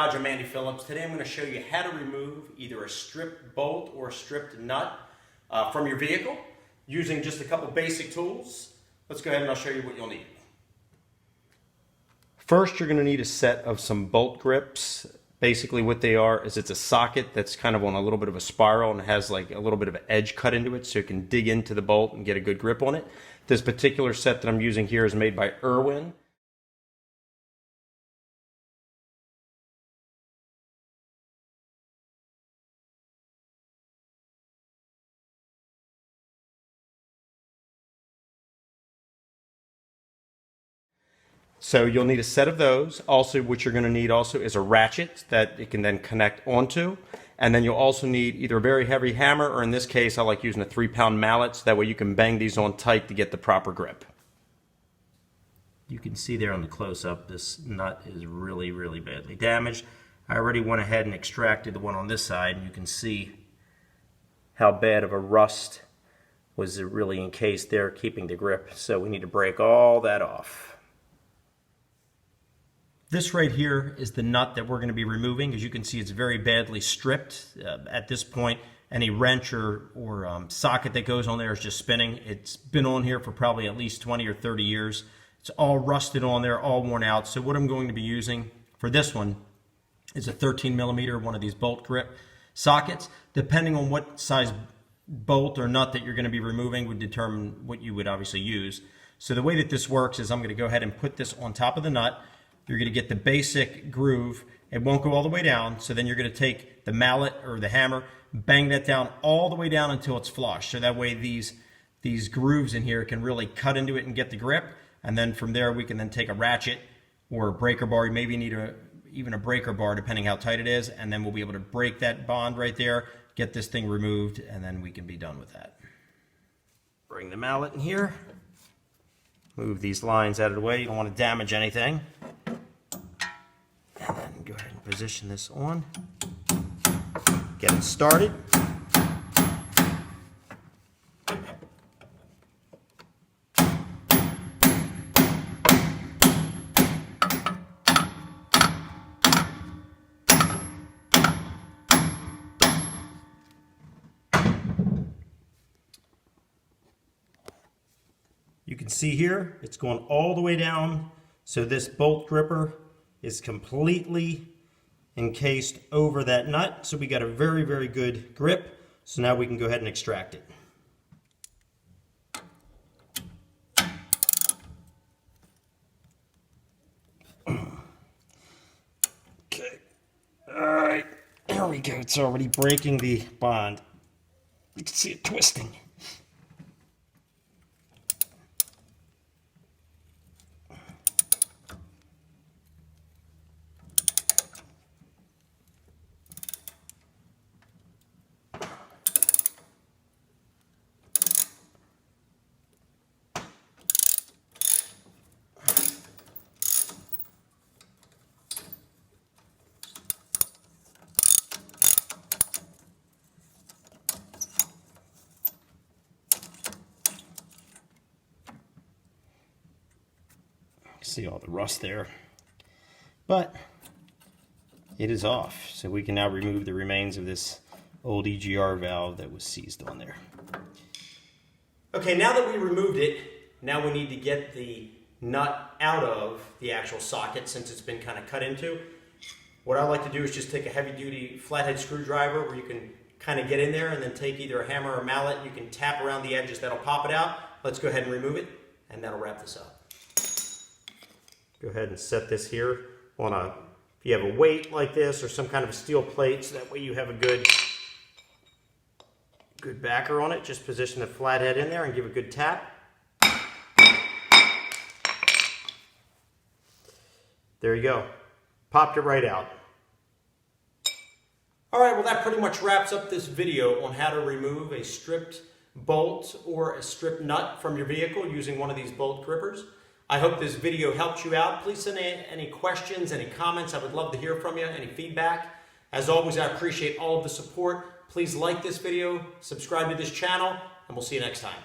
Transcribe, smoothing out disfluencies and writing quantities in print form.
garage. I'm Andy Phillips. Today I'm going to show you how to remove either a stripped bolt or a stripped nut from your vehicle using just a couple basic tools. Let's go ahead and I'll show you what you'll need. First, you're going to need a set of some bolt grips. Basically what they are is it's a socket that's kind of on a little bit of a spiral and has like a little bit of an edge cut into it so you can dig into the bolt and get a good grip on it. This particular set that I'm using here is made by Irwin. So you'll need a set of those. Also, what you're going to need also is a ratchet that it can then connect onto. And then you'll also need either a very heavy hammer, or in this case, I like using a 3-pound mallet, so that way you can bang these on tight to get the proper grip. You can see there on the close-up, this nut is really, really badly damaged. I already went ahead and extracted the one on this side, and you can see how bad of a rust was really encased there, keeping the grip. So we need to break all that off. This right here is the nut that we're going to be removing. As you can see, it's very badly stripped. At this point, any wrench or socket that goes on there is just spinning. It's been on here for probably at least 20 or 30 years. It's all rusted on there, all worn out. So what I'm going to be using for this one is a 13 millimeter, one of these bolt grip sockets. Depending on what size bolt or nut that you're going to be removing would determine what you would obviously use. So the way that this works is I'm going to go ahead and put this on top of the nut. You're going to get the basic groove. It won't go all the way down. So then you're going to take the mallet or the hammer, bang that down all the way down until it's flush. So that way these grooves in here can really cut into it and get the grip. And then from there we can then take a ratchet or a breaker bar. You maybe need even a breaker bar depending how tight it is. And then we'll be able to break that bond right there, get this thing removed, and then we can be done with that. Bring the mallet in here. Move these lines out of the way. You don't want to damage anything. And then go ahead and position this on. Get it started. You can see here, it's going all the way down. So this bolt gripper is completely encased over that nut. So we got a very, very good grip. So now we can go ahead and extract it. Okay. All right. There we go. It's already breaking the bond. You can see it twisting. See all the rust there, but it is off, so we can now remove the remains of this old EGR valve that was seized on there. Okay, now that we removed it, now we need to get the nut out of the actual socket since it's been kind of cut into. What I like to do is just take a heavy-duty flathead screwdriver where you can kind of get in there, and then take either a hammer or a mallet. You can tap around the edges, that'll pop it out. Let's go ahead and remove it, and that'll wrap this up. Go ahead and set this here on if you have a weight like this or some kind of steel plate, so that way you have a good backer on it. Just position the flathead in there and give a good tap. There you go. Popped it right out. Alright, well that pretty much wraps up this video on how to remove a stripped bolt or a stripped nut from your vehicle using one of these bolt grippers. I hope this video helped you out. Please send any questions, any comments. I would love to hear from you, any feedback. As always, I appreciate all of the support. Please like this video, subscribe to this channel, and we'll see you next time.